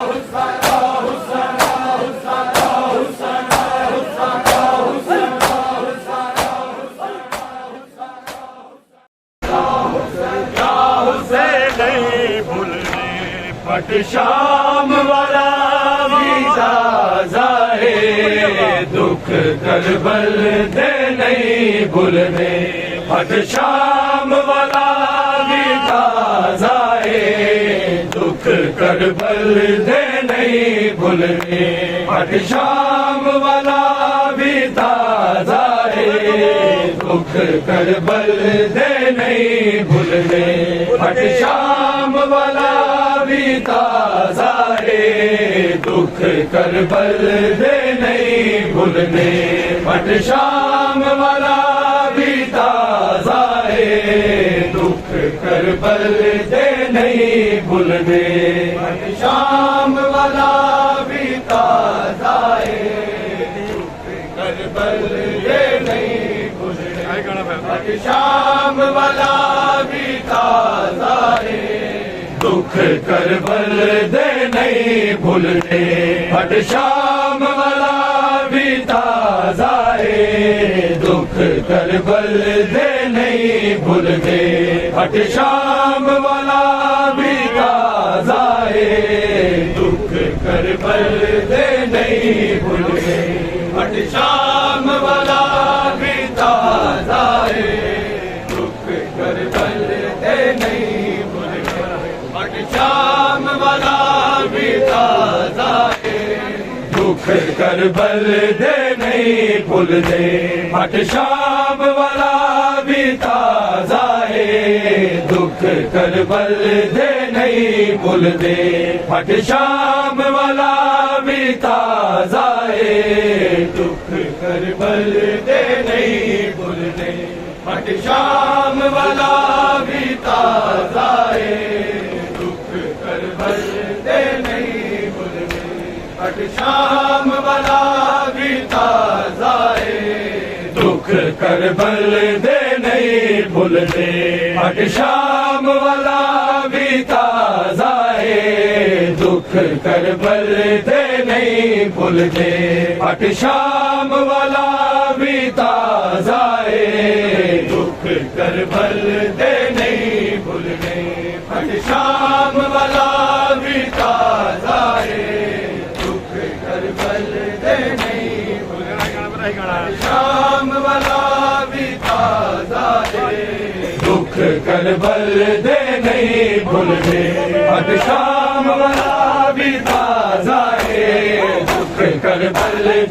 پٹ شام والا بھی تازہ ہے، دکھ کربل دے نہیں بھولنے، پٹ شام والا بھی تازہ ہے، دکھ کربل دے نہیں بھولنے، پٹ شام والا بھی تازہ ہے، دکھ کربل دے نہیں بھولنے، پٹ شام والا بھی تازہ ہے، دکھ کربل دے نہیں بھولنے، پٹ شام والا بھی تازہ ہے، دکھ کربل دے نہیں بھولنے، پٹ شام والا بھی تازہ ہے، دکھ کربل دے نہیں بھولنے، پٹ شام والا بھی تازہ ہے، دکھ کربل دے نہیں بھولنے، پٹ شام والا بھی تازہ ہے، دکھ کربل دے نہیں بھولنے، پٹ شام والا بھی تازہ ہے، دکھ کربل دے نہیں بھولنے، پٹ شام والا بھی تازہ ہے، دکھ کربل دے نہیں پٹ شام والا بھی تازہ ہے، دکھ کربل دے نہیں بھولنے، پٹ شام والا بھی تازہ ہے، دکھ کربل دے نہیں بھولنے، پٹ شام والا بھی تازہ ہے، دکھ کربل دے نہیں بھولنے، پٹ شام والا بھی تازہ ہے، کربل دے نہیں بھولنے، پٹ شام والا بھی تازہ ہے، دکھ کربل دے نہیں بھولنے، پٹ شام والا بھی تازہ ہے، دکھ کربل دے نہیں بھولنے، پٹ شام والا بھی تازہ ہے، دکھ کربل دے نہیں بھولنے، پٹ شام والا بھی تازہ ہے، دکھ کربل دے نہیں بھولنے، شام والا بھی تازہ ہے، دکھ کربل دے نہیں بھولنے، پٹ شام والا بھی تازہ ہے، دکھ کربل دے نہیں بھولنے، پٹ شام والا بھی تازہ ہے، دکھ کربل دے نہیں بھولنے، پٹ شام والا بھی تازہ ہے، دکھ کربل دے نہیں بھولنے، پٹ شام والا بھی تازہ ہے، دکھ کربل دے نہیں بھولنے، کربل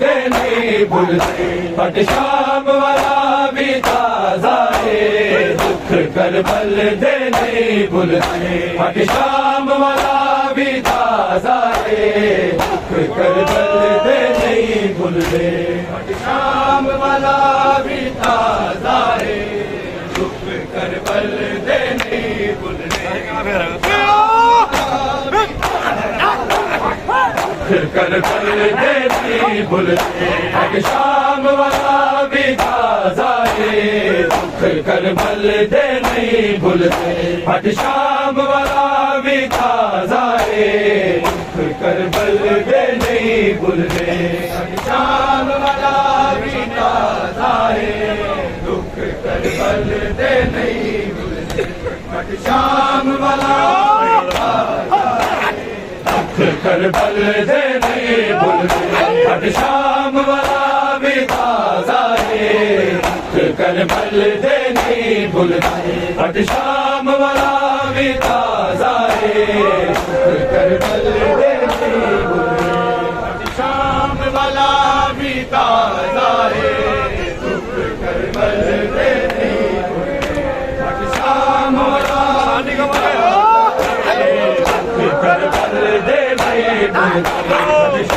دے نہیں بھولنے، پٹ شام والا بھی تازہ ہے، دکھ کربل دے نہیں بھولنے، پٹ شام والا بھی تازہ ہے، دکھ کربل دے نہیں بھولنے، پٹ شام والا بھی تازہ ہے، دکھ کربل دے نہیں بھولنے، پٹ شام والا کربل دے نہیں بھولنے، پٹ شام والا بھی تازہ ہے، کربل دے نہیں بھولنے، پٹ شام والا بھی تازہ ہے، کربل دے نہیں بھولنے، پٹ شام والا بھی تازہ ہے، کربل دے نہیں بھولنے، پٹ شام والا کربل دے نہیں بھولنے، پٹ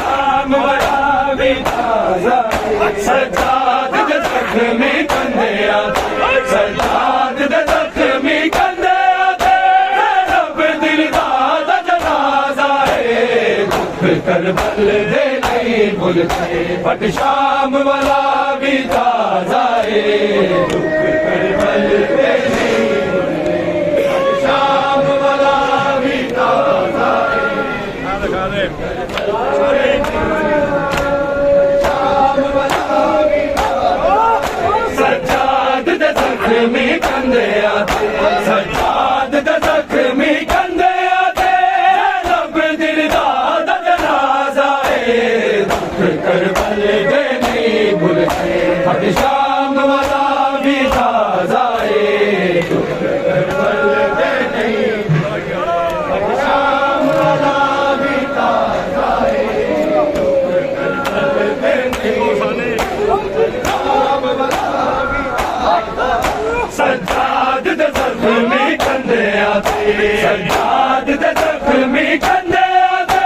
شام والا بھی تازہ ہے، سجاد دے زخمی کندھے آتے، سجاد دے زخمی کندھے آتے، رب دل دا جنازہ ہے، دکھ کربل دے نہیں بھولنے، پٹ شام والا بھی تازہ ہے، دکھ کربل دے نہیں بھولنے، پٹ شام والا بھی تازہ ہے، سجاد دے زخمی کندے آتے سجاد دے زخمی کندے آتے رب دل دا جنازہ ہے دکھ کربل دے نہیں بھولتے ہر شام والا بھی تازہ ہے دکھ کربل دے نہیں ہر شام والا بھی تازہ ہے دکھ کربل دے نہیں سجاد دے زخمی کندے آتے سجاد دے زخمی کندے آتے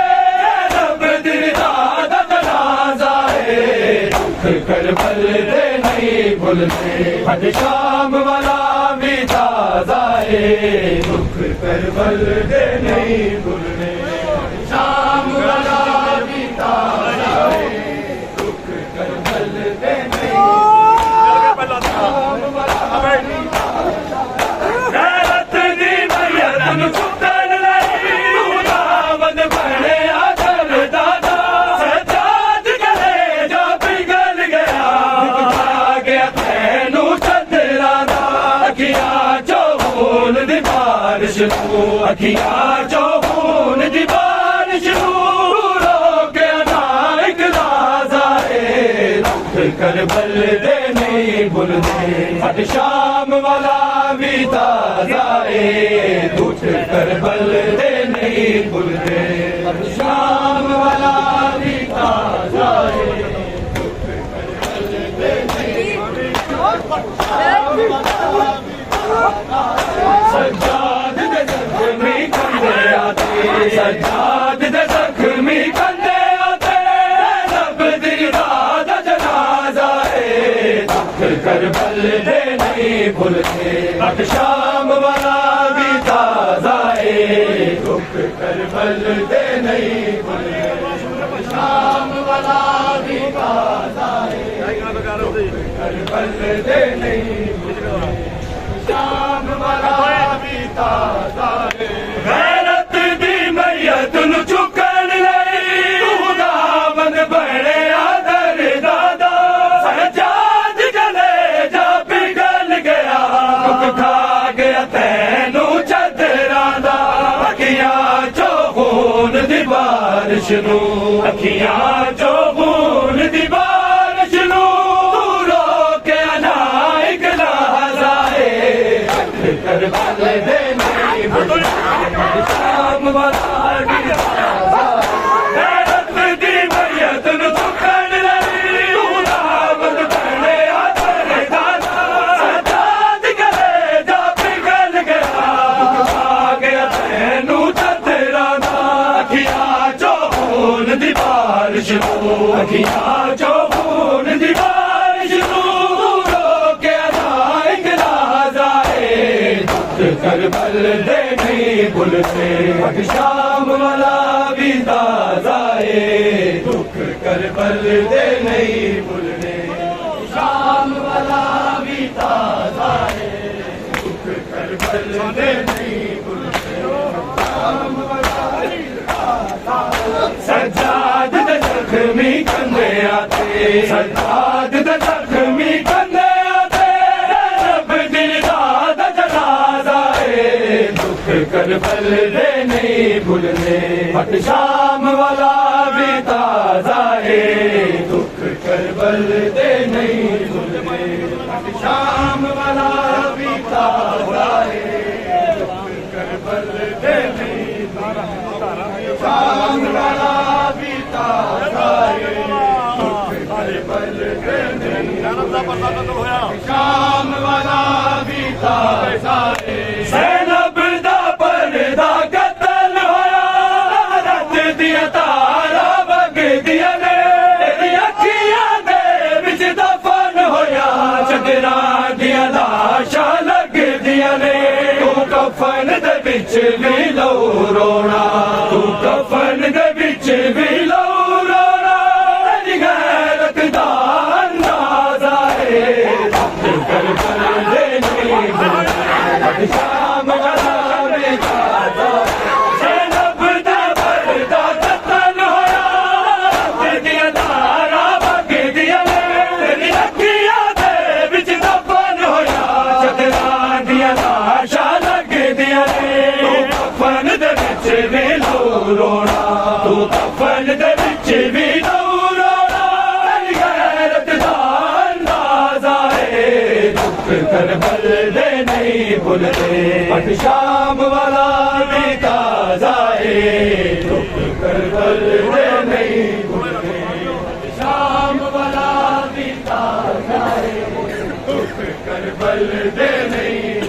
رب دل دا جنازہ ہے دکھ کربل دے نہیں بھولتے ہر شام والا بھی تازہ ہے دکھ کربل دے نہیں بھولتے ہر شام والا بھی تازہ ہے دکھ کربل دے نہیں غیرت دی میت نو چکن لئی خداوند بنیا دل دادا سجاد گلے جو پگھل گیا آ گیا تینو چندراں دا اکھیاں چو خون دی بارش نو اکھیاں چو خون دی بارش نو رو کے نا ایک لازا ہے دکھ کربل دے نہیں بھولتے ہر شام والا بھی تازہ ہے دکھ کربل دے نہیں بھولتے ہر شام والا بھی تازہ ہے دکھ کربل دے نہیں سجاد دے زخمی کندے آتے سجاد دے زخمی کندے آتے رب دل دا جنازہ ہے دکھ کربل دے نہیں بھولتے ہر شام والا بھی تازہ ہے دکھ کربل دے نہیں بھولتے ہر شام والا بھی تازہ ہے دکھ کربل دے نہیں بھولتے شام والا بھی تازہ ہے غیرت دی میت نو چکن لئی خداوند بنیا دل دادا سجاد گلے جا پگھل گیا دکھ کھا گیا تینو چدراں دا اکھیاں چو خون دی بارش نو اکھیاں چو خون دی بارش نو رو کے نا ایک لحظہ ہے کربل دے نہیں بھولتے شام والا بھی تازہ غیرت دی میت نو چکن لئی خداوند بنیا دل دادا سجاد گلے جا پگھل گیا دکھ کھا گیا تینو چدراں دا اکھیاں چو خون دی بارش نو اکھیاں چو خون دی بارش نو رو کے نا ایک لحظہ ہے دکھ کربل دے نہیں بھولتے ہر شام والا بھی تازہ ہے دکھ کربل دے نہیں بھولتے شام والا بھی تازہ ہے دکھ کربل دے نہیں بھولتے شام والا بھی تازہ ہے سجاد دے زخمی کندے آتے سجاد دے زخمی کندے آتے رب دل دا جنازہ ہے دکھ کربل دے نہیں بھولتے ہر شام والا بھی تازہ ہے دکھ کربل دے نہیں بھولتے ہر شام والا بھی تازہ ہے دکھ کربل دے نہیں بھولتے شام والا بھی تازہ ہے دکھ کربل دے نہیں شام والا بھی تازہ ہے زینب دا پردہ قتل ہویا رت دیا تارا بگ دیا نے تیری اکھیاں دے وچ دفن ہویا چدراں دیا لاشاں لگ دیا نے تو کفن دے وچ بھی لو رونا تو کفن دے وچ بھی لو رونا تیری غیرت دا اندازہ ہے دکھ کربل دے نہیں بھولتے شام والا بھی تازہ زینب دا پردہ قتل تو کفن دے وچ بھی دوڑنا غیرت دا انداز آئے دکھ کربل دے نہیں بھولتے پٹ شام والا بھی تازہ ہے دکھ کربل دے نہیں بھولتے شام والا بھی تازہ ہے دکھ کربل دے نہیں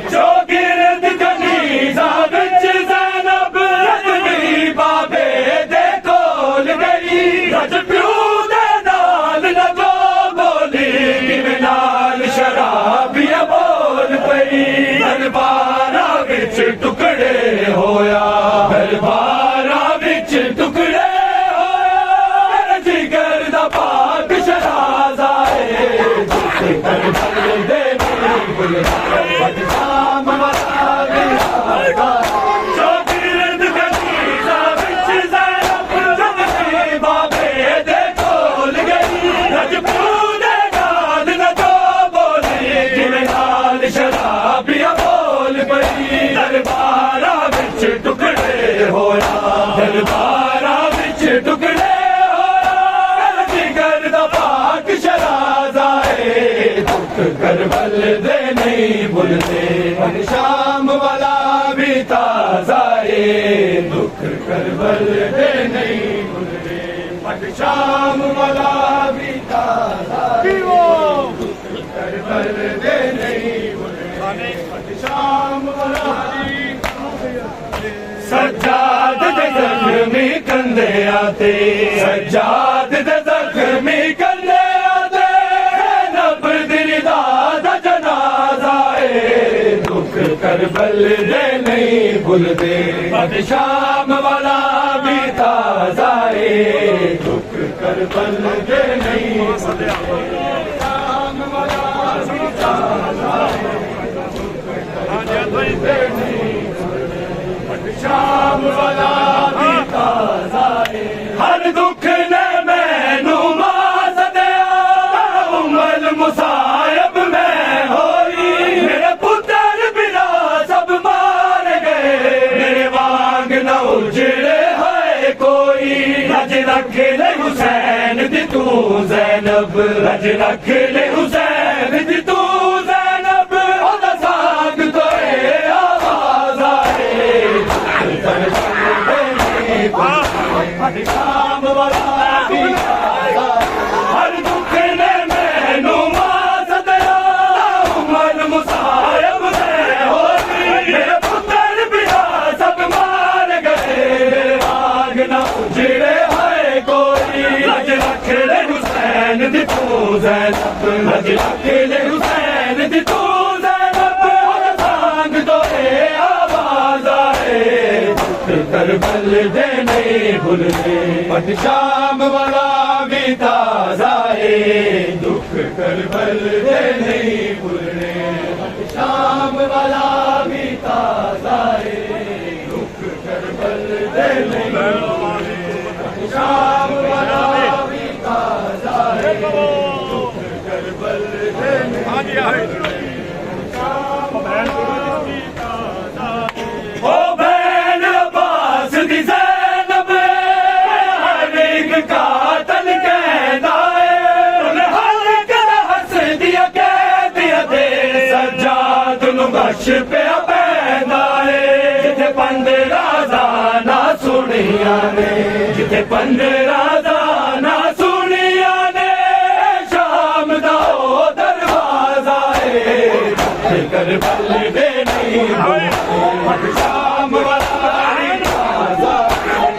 جو گرد کنیزہ بچ زینب رجبی بابے دے کول گئی رج پیو دے نال لگو بولی کیویں نال شرابیاں بول پئی درباراں وچ ٹکڑے ہویا درباراں وچ ٹکڑے ہویا جگر دا پاک شہزادہ اے کربل دے نہیں بھولتے پٹ شام والا بھی تازہ جو گرد کنیزہ وچ زینب رجبی بابے دے کول گئی رج پیو دے نال لگو بولی کیویں نال شرابیاں بول پئی درباراں وچ ٹکڑے ہویا درباراں وچ ٹکڑے ہویا جگر دا پاک شہزادہ اے دکھ کربل دے نہیں بھولتے پٹ شام والا بھی تازہ اے دکھ کربل دے نہیں بھولتے پٹ شام والا بھی تازہ اے دکھ کربل دے نہیں بھولتے پٹ شام والا بھی سجاد دے زخمی کندے آتے سجاد دے زخمی کندے آتے زینب دل دا جنازہ اے دکھ کربل دے نہیں بھولتے پٹ شام والا بھی تازہ اے دکھ کربل دے نہیں بھولتے شام والا بھی تازہ اے دکھ کربل دے نہیں شام والا بھی تازہ ہے ہر دکھ نے مینوں ماز دیا امل مصائب میں ہوئی میرے پتر بنا سب مار گئے میرے وانگ نہ اجڑے ہے کوئی رج رکھ لے حسین دی تو زینب رج رکھ لے حسین دی تو زینب اودا سانگ تو اے آواز آئے شام والا بھی تازہ ہر دکھ نے مینوں ماز دیا امل مصائب میں ہوئی میرے پتر بنا سب مار گئے میرے وانگ نہ اجڑے ہے کوئی رج رکھ لے حسین دی تو زینب رج رکھ لے حسین دی تو زینب اودا سانگ تو اے آواز آئے کربل دے نہیں بھولتے پٹ شام والا بھی تازہ اے دکھ کربل دے نہیں بھولتے پٹ شام والا بھی تازہ اے دکھ کربل دے نہیں بھولتے پٹ شام والا بھی تازہ اے دکھ کربل دے نہیں بھولتے شام والا بھی تازہ او بہن عباس دی زینب ہر ایک قاتل کہندا اے انہیں حلق ہس دیا کہہ دیا دے سجاد نو بخش پیا پیندا اے جتھے 15 زانا سنیاں نے جتھے 15 زانا سنیاں نے شام دا او دروازہ اے کربل دے نہیں بھولتے پٹ شام والا بھی تازہ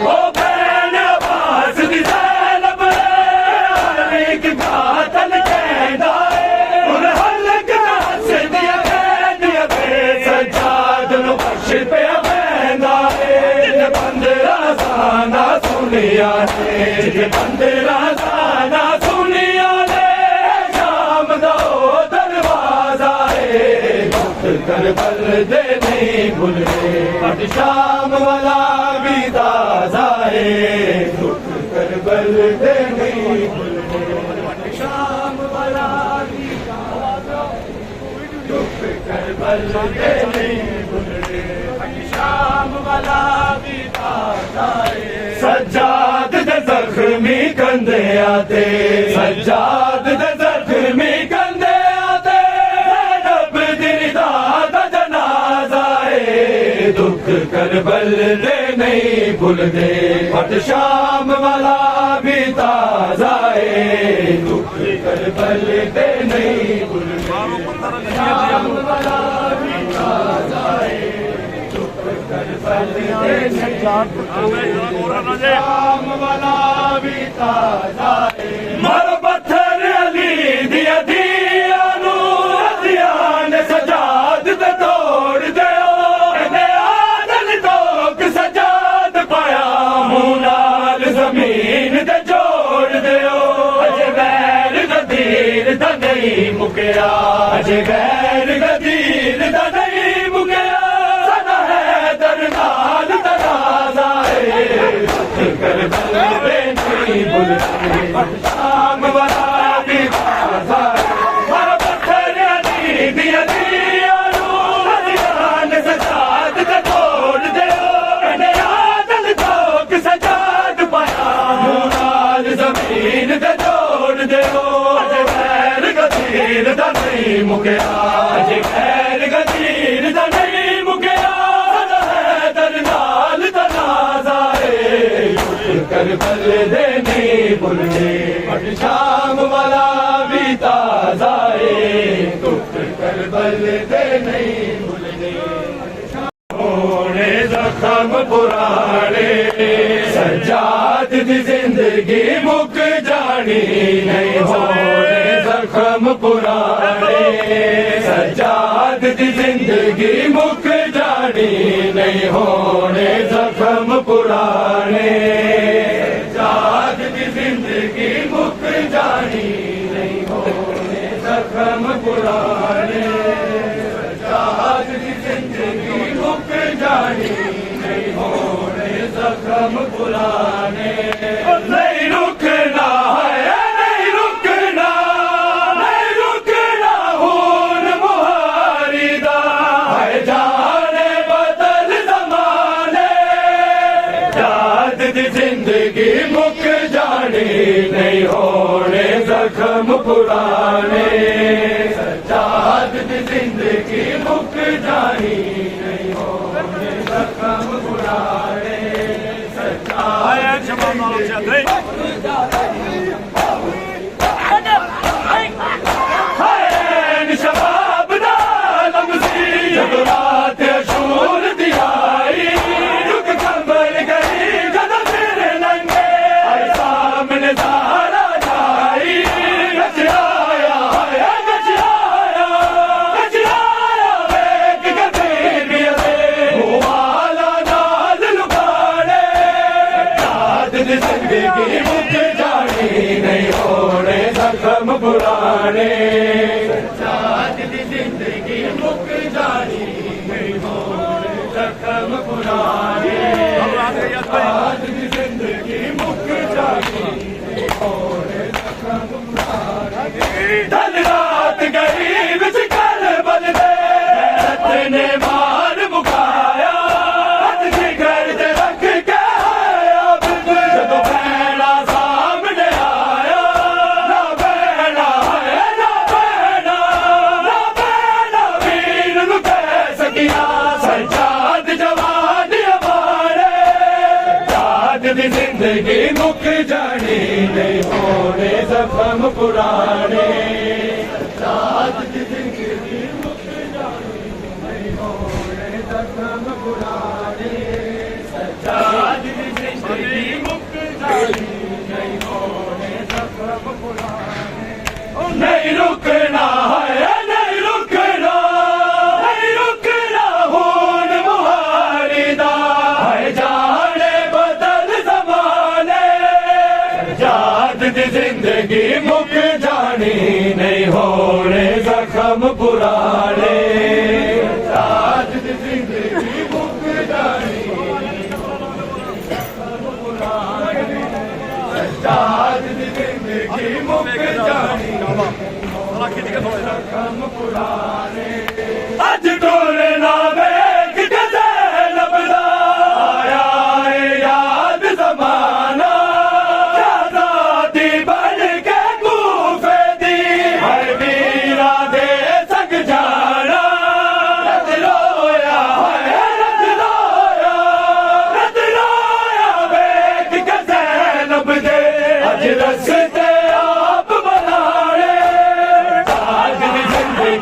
او بہن عباس دی زینب ہر ایک قاتل کہندا اے انہیں حلق ہس دیا کہہ دیا دے سجاد نو بخش پیا پیندا اے جتھے 15 زانا سنیاں نے جتھے 15 زانا سنیاں نے شام دا او دروازہ اے کربل دے نہیں بھولتے پٹ شام والا بھی تازہ ہے دکھ کربل دے نہیں بھولتے بلدے نہیں بھولتے شام والا بھی تاز آئے سجاد دے زخمی کندے آتے سجاد دے زخمی کندے آتے زینب دی رضا دا جنازہ آئے دکھ کربل دے نہیں بھولتے پٹ شام والا بھی تاز آئے دکھ کربل دے نہیں بھولتے شام والا بھی تاز آئے دکھ کربل دے نہیں بھولتے شام والا بھی تاز آئے مارو پتھر علی دیا دیا نور دیان سجاد دے توڑ دیو دے آدل توک سجاد پایا مونال زمین دے جوڑ دیو اجے غیر غدیر دا نہیں مکیا اجے غیر غدیر دا نہیں مکیا سدا ہے درنال تنازع ہے کربل دے نہیں بھولتے شام والا بھی تاز آئے مارو پتھر علی دیا دیا نور دیان سجاد دے توڑ دیو دے آدل توک سجاد پایا مونال زمین دے جوڑ دیو اجے غیر غدیر دا نہیں مکیا اجے غیر غدیر دا نہیں مکیا سدا ہے درنال تنازع ہے کربل دے نہیں بھولتے پٹ شام والا بھی تاز آئے دکھ کربل دے نہیں بھولتے ہونے زخم پرانے سجاد دی زندگی مک جانی نہیں ہونے زخم پرانے سجاد دی زندگی مک جانی نہیں ہونے زخم پرانے سجاد دی زندگی مک جانی نہیں ہونے زخم پرانے سجاد دی زندگی مک جانی نہیں ہونے زخم پرانے نہیں رکنا ہے نہیں رکنا نہیں رکنا خون مہاری دا ہے جانے بدل زمانے یاد دی زندگی مک جانی نہیں ہونے زخم پرانے سجاد دی زندگی مک جانی نہیں ہونے زخم پرانے سجاد دی زندگی مک جانی ہے شباب دا لمزی جب رات اشور دی آئی رک کمبل گئی جد پھر لنگے آئی سامنے زہرا جائی گچ آیا ہے گچ آیا بیک کبیر بیدے موالا نال لکانے یاد دی زندگی مک جانی نہیں ہونے زخم پرانے سجاد دی زندگی مک جانی نہیں ہونے زخم پرانے سجاد دی زندگی مک جانی نہیں ہونے زخم پرانے دل رات گئی وچ کربل دے غیرت نے مار مکایا ہاتھ جگر تے رکھ کے آیا جدوں بہنا سامنے آیا نہ بہنا ہے نہ بہنا ویر نو کہہ سکیا سجاد جوان ہمارے سجاد دی زندگی مک جانی نہیں ہونے زخم پرانے سجاد دی زندگی مک جانی نہیں ہونے زخم پرانے سجاد دی زندگی مک جانی نہیں ہونے زخم پرانے نہیں رکنا ہے نہیں رکنا نہیں رکنا خون مہاری دا ہے جانے بدل زمانے سجاد دی زندگی مک جانی نہیں ہونے زخم پرانے سجاد دی زندگی مک جانی نہیں ہونے زخم پرانے سجاد دی زندگی مک جانی زخم پرانے اج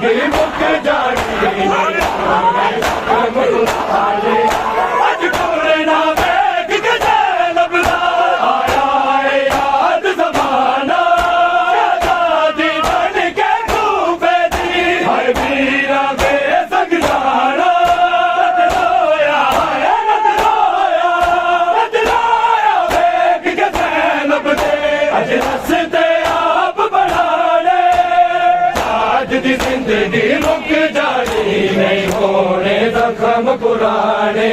زندگی مک جانی اج کمرے نہ بیٹھ کے زینب دا آیا ہے یاد زمانہ آزادی بن کے کوفے دی ہر ویرا بے سگدانا رویا ہے رویا بیٹھ کے زینب دے اج رستے آپ بڑھانے آج دی زندگی مک جانی نہیں ہونے زخم پرانے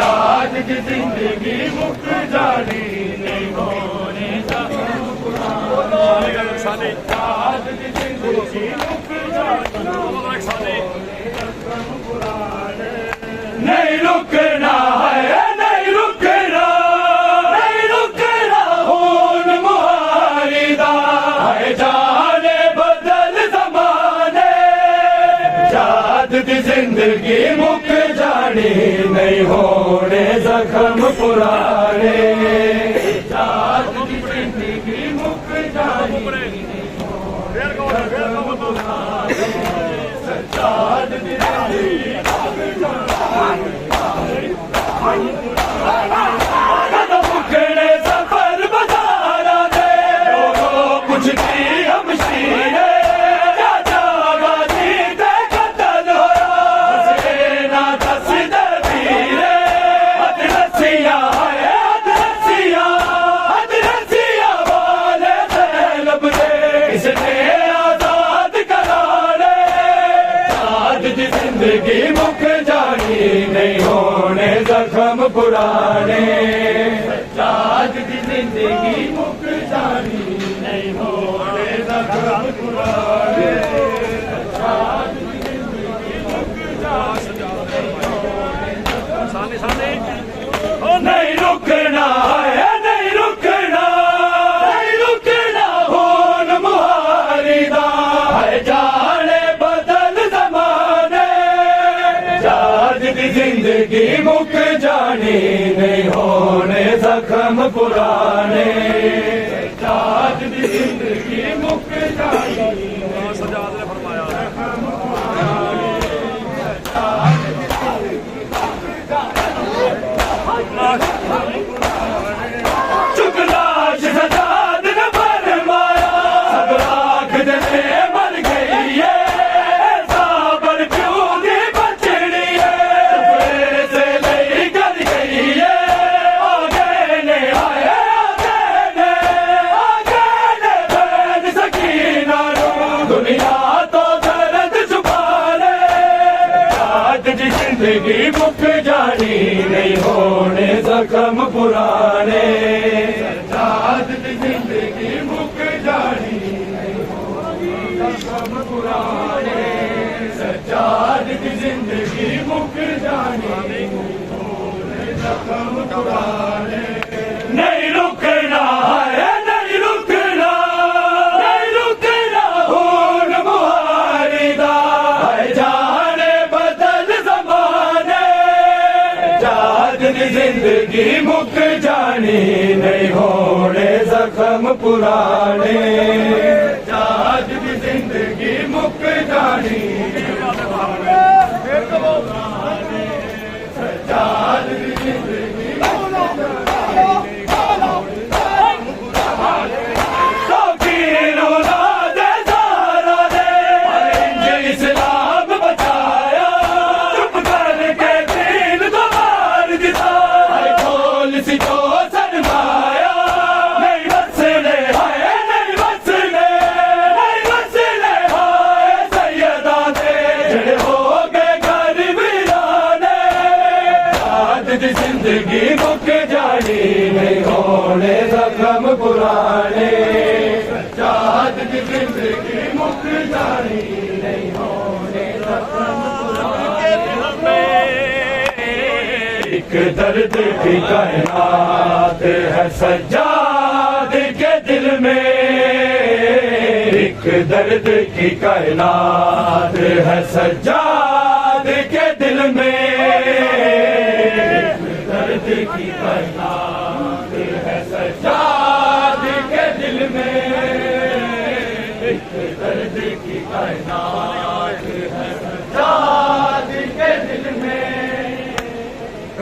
آج دی زندگی مک جانی نہیں ہونے زخم پرانے آج دی زندگی مک جانی نہیں رکنا ہے نہیں رکنا نہیں رکنا خون مہاری دا ہے جانے بدل زمانے یاد دی زندگی مک جانی نہیں ہونے زخم پرانے یاد دی زندگی مک جانی سجاد دی زندگی قدم اکھڑے سفر بازارا دے کچھ دی ہم شیرے چاچا غازی تے قتل ہویا حسینہ دس دے پیرے حد رسیاں ہے حد رسیاں والے زینب دے اس نے آزاد کرانے آج دی زندگی مک جانی نہیں ہونے زخم پرانے آج دی زندگی مک جانی نہیں ہونے زخم پرانے آج دی زندگی مک جانی نہیں رکنا ہے نہیں رکنا نہیں رکنا خون مہاری دا ہے جانے بدل زمانے آج دی زندگی مک جانی نہیں ہونے زخم پرانے آج دی زندگی مک جانی سجاد نے فرمایا چکلاش سجاد نے فرمایا سب راکھ دے مر گئی ہے صابر کیوں دی بچڑی ہے سپرے سے لئی کر گئی ہے آگے نے بین سکینہ رو دنیا تو درد چھپانے آج دی زندگی مک جانی نہیں ہونے زخم پرانے آج دی زندگی مک جانی نہیں ہونے زخم پرانے سجاد دی زندگی مک جانی نہیں ہونے زخم پرانے نہیں رکنا ہے نہیں رکنا نہیں رکنا خون مہاری دا ہے جانے بدل زمانے آج دی زندگی مک جانی نہیں ہونے زخم پرانے آج دی زندگی مک جانی سجاد دی زندگی شوقین اولاد زہرا دے اسلام بچایا چپ کر کے دین تو مار دتا کھول سی جو سرمایا نہیں وسلے ہائے نہیں وسلے نہیں وسلے ہائے سیدہ دے جڑے ہو گئے گھر ویرانے آج دی زندگی مک جانی نہیں ہونے زخم پرانے آج دی زندگی مک جانی نہیں ہونے زخم پرانے ایک درد کی کائنات ہے سجاد کے دل میں ایک درد کی کائنات ہے سجاد کے دل میں ایک درد کی کائنات ہے سجاد کے دل میں ایک درد کی کائنات ہے سجاد کے دل میں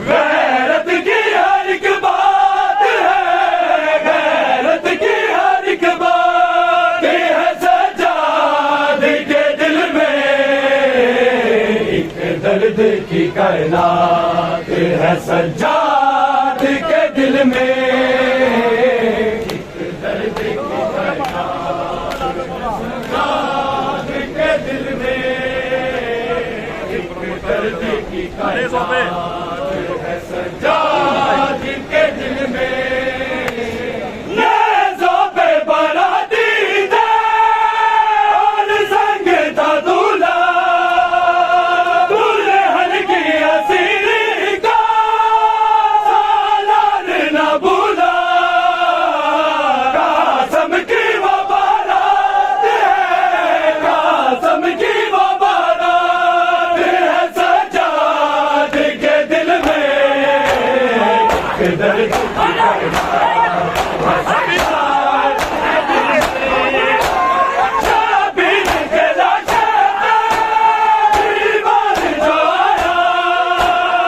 غیرت کی ہر ایک بات ہے غیرت کی ہر ایک بات ہے سجاد کے دل میں ایک درد کی کائنات ہے سجاد کے دل میں سجاد کے دل میں نیزوں پہ براتی تھے اور سنگ تھا دولہا دلہن کی اسیری کا سالار نہ بھولا قاسم کی وہ بارات ہے قاسم کی وہ بارات ہے سجاد کے دل میں درد ہے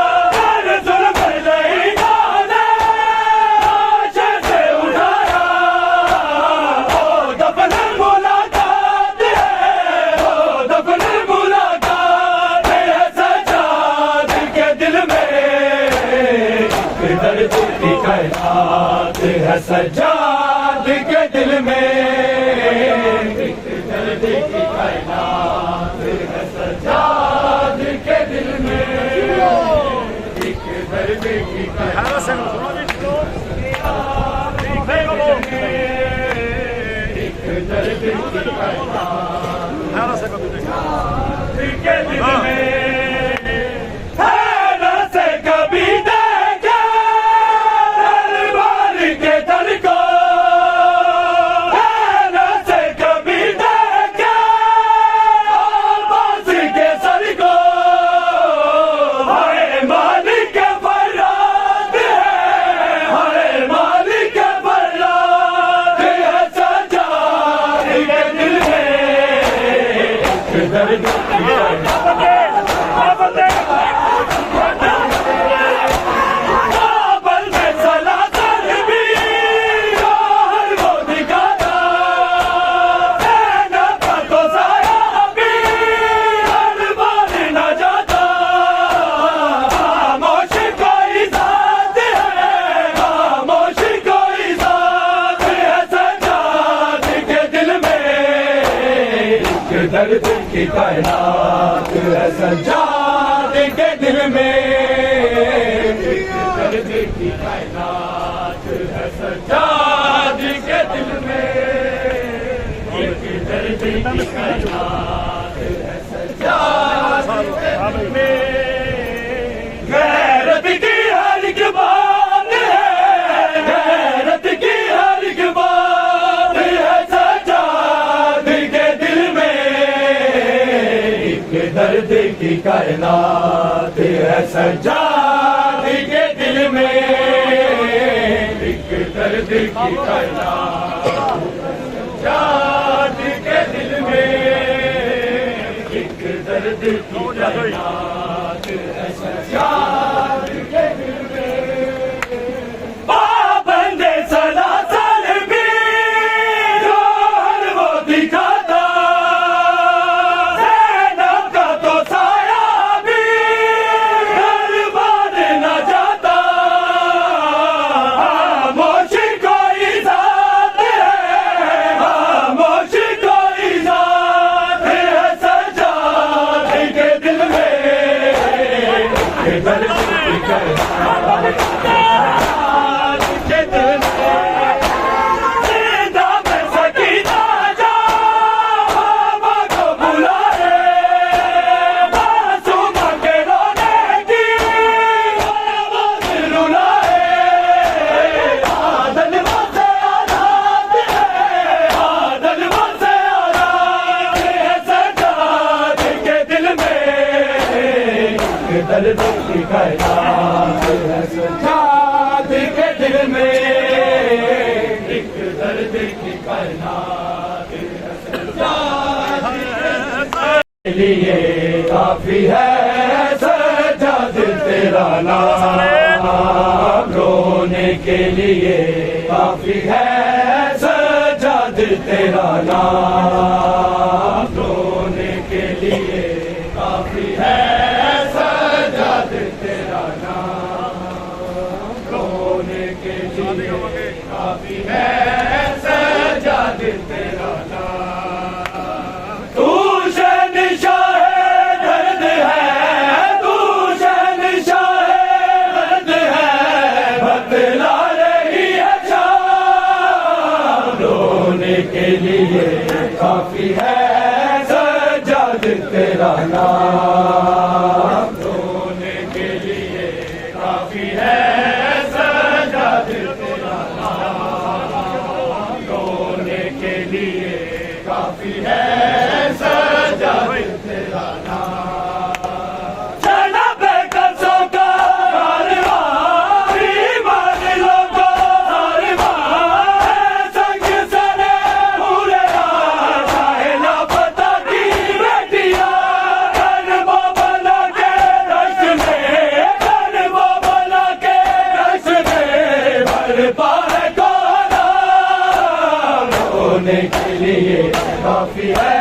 سجاد کے دل میں ایک درد کی کائنات ہے سجاد کے دل میں ایک درد کی کائنات ایک درد کی کائنات کے دل میں درد کی کائنات ہے سجاد کے دل میں درد کی کائنات ہے سجاد کے دل میں درد کی کائنات ہے سجاد کے دل میں غیرت کی ہر ایک بات ہے غیرت کی ہر ایک بات ہے سجاد کے دل میں درد کی کائنات ہے سجاد کے دل میں ایک درد کی کائنات سجاد کے دل میں ایک درد کی کائنات ہے سجاد کے دل میں پابند سلاسل بھی جوہر وہ دکھاتا درد کی کائنات ہے سجاد کے دل میں ایک درد کی کائنات ہے لیے کافی ہے سجاد تیرا نام، رونے کے لیے کافی ہے سجاد تیرا نام، رونے کے لیے کافی ہے سجاد تیرا نام، رونے کے لیے کافی ہے سجاد تیرا نام۔ کے لیے کافی ہے سجاد تیرا نام، رونے کے لیے کافی ہے سجاد تیرا نام، رونے کے لیے کافی ہے سجاد تیرا نام۔ رونے کے لیے کافی ہے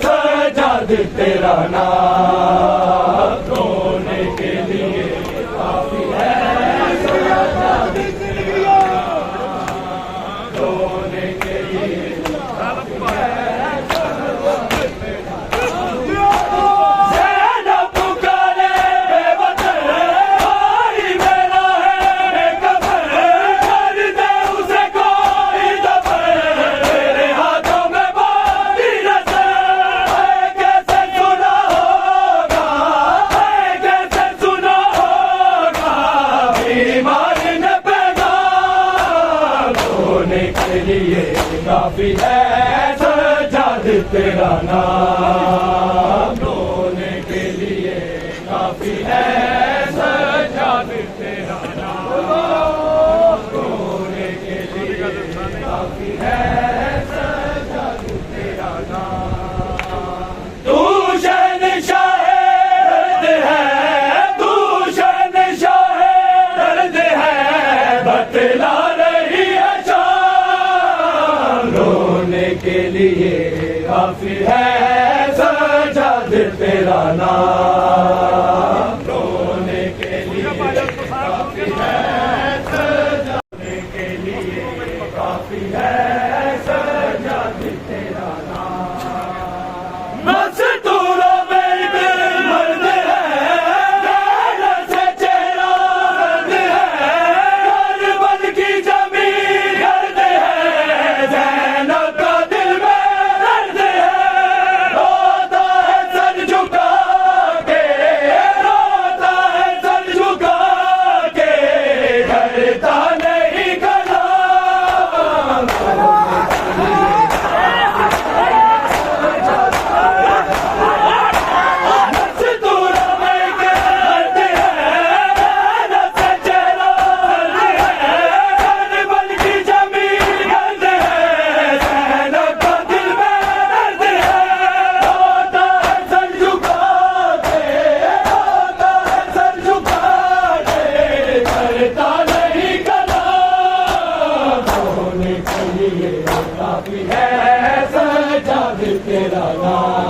سجاد تیرا نام، رونے کے لیے کافی ہے سجاد تیرا نام، رونے کے لیے کافی ہے سجاد تیرا نام۔ زینب پکارے بے وطن، بھائی میرا ہے بے کفن، کر دے اسے کوئی دفن، کے لیے کافی ہے سجاد تیرا نام، رونے کے لیے کافی ہے سجاد تیرا نام، رونے کے لیے کافی ہے سجاد تیرا نام۔ تو شہنشاہ درد ہے، تو شہنشاہ درد ہے، بتلا کے لیے کافی ہے سجاد تیرا نام، رونے کے لیے کافی ہے سجاد کے لیے کافی ہے سجاد تیرا نام۔ مستور مرد ہے، غیر سے چہرہ رد ہے، کربل کی زمین گرد ہے، زینب کا دل میں درد ہے، روتا ہے سر جھکا کے، روتا ہے سر جھکا کے، ڈرتا نہیں کلام۔ مستور مرد ہے، غیر سے چہرہ رد ہے، کربل کی زمین گرد ہے، زینب کا دل میں درد ہے، روتا ہے سر جھکا کے، روتا ہے سر جھکا کے، کرتا نہیں کلام۔ رونے کے لیے کافی ہے سجاد تیرا نام،